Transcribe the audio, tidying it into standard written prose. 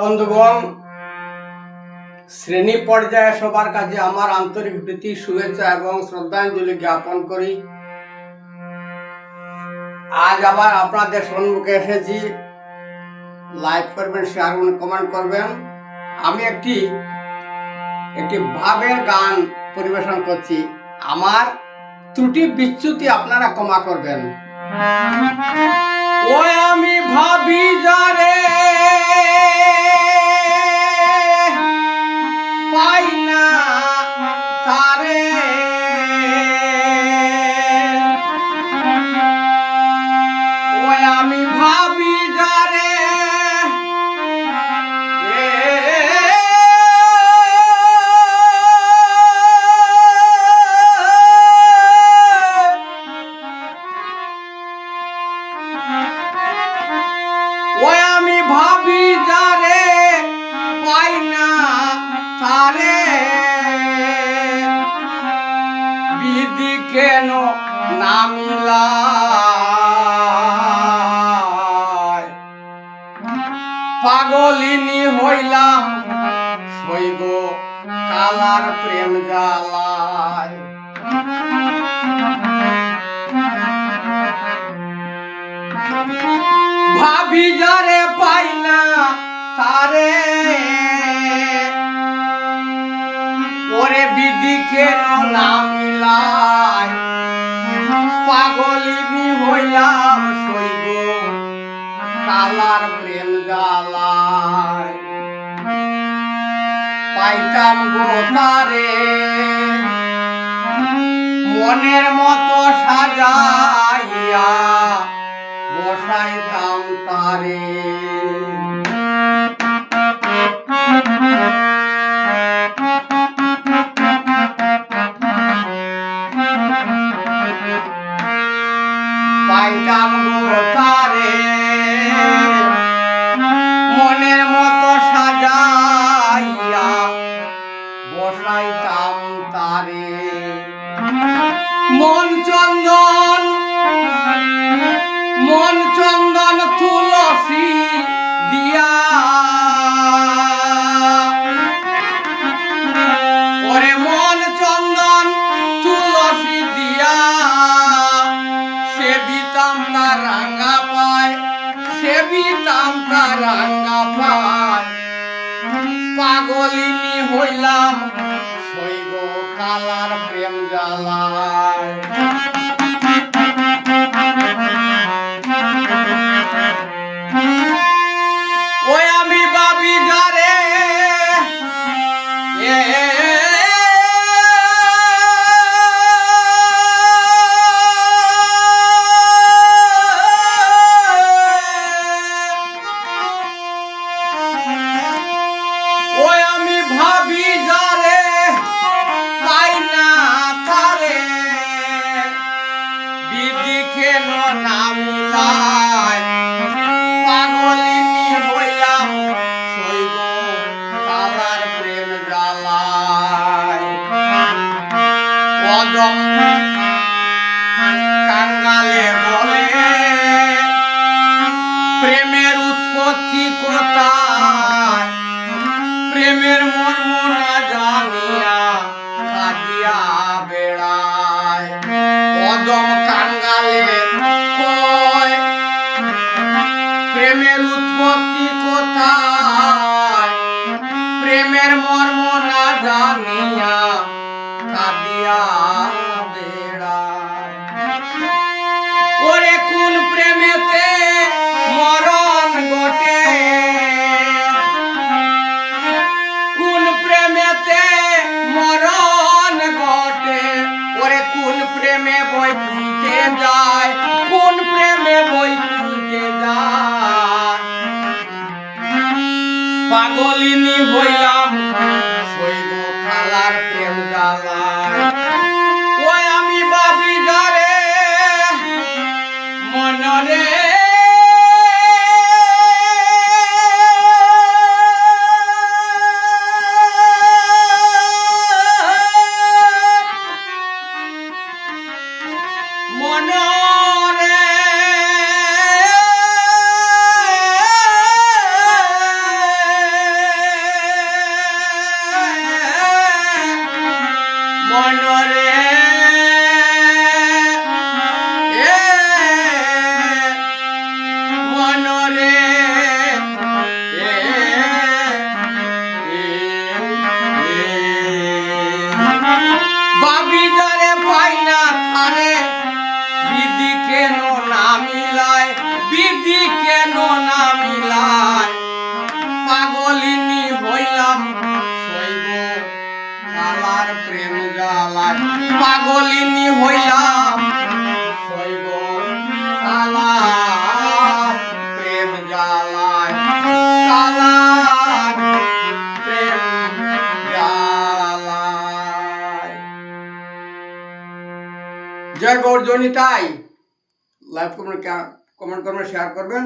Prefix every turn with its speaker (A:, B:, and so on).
A: বন্ধুগণ, শ্রেণী পর্যায়ে সবার কাছে আমার আন্তরিক প্রীতি, শুভেচ্ছা এবং শ্রদ্ধাঞ্জলি জ্ঞাপন করি। আজ আবার আপনাদের সম্মুখে এসেছি। লাইক করবেন, শেয়ার করবেন, কমেন্ট করবেন। আমি একটি ভাবের গান পরিবেশন করছি। আমার ত্রুটি বিচ্যুতি আপনারা ক্ষমা করবেন। ওই আমি ভাবি যারে পাই না তারে, ওই আমি ভাবি যারে ওই আমি ভাবি যারে পাই না তারে, বিধি কেন না মিলায়, পাগলিনী হইলাম সইব কালার প্রেম জ্বালায়। ভাবি যারে পাই না তারে, ওরে বিধি কেন না মিলায়, পাগলিনী হইলাম সইব কালার প্রেম জ্বালায়। পাইতাম গো তারে মনের মতো সাজাইয়া, বসাইতাম তারে। পাইতাম গো তারে মনের মতো সাজাইয়া, বসাইতাম তারে। মন চন্দন তুলসী দিয়া, ওরে মন চন্দন তুলসী দিয়া, সেবিতাম তার রাঙ্গা পায়, সেবিতাম তার রাঙ্গা পায়। পাগলিনী হইলাম সইব কালার প্রেম জ্বালায়। ওই আমি ভাবি যারে ওই আমি ভাবি যারে পাই না তারে, বিধি কেন না মিলায়, পাগলিনী হইলাম সইব কালার প্রেম জ্বালায়। অদম কাঙ্গালে বলে প্রেমের উৎপত্তি কোথায়, প্রেমের মর্ম না জানিয়া কাঁদিয়া বেড়ায়। অদম কাঙ্গালে কয় প্রেমের উৎপত্তি কোথায়, প্রেমের মর্ম না জানিয়া কাঁদিয়া বেড়ায়। ওরে কোন প্রেমেতে মরণ ঘটে, কোন প্রেমেতে মরণ ঘটে, ওরে কোন প্রেমে বৈকুণ্ঠে যায়, কোন প্রেমে বৈকুণ্ঠে যায়। পাগলিনী হইলাম সইব কালার প্রেম জ্বালায়। ওই আমি ভাবি যারে মনরে মনরে জ্বালায় কালার প্রেম জ্বালায়। জয় গৌর জনিতাই। লাইভ কমেন্ট করবেন, শেয়ার করবেন।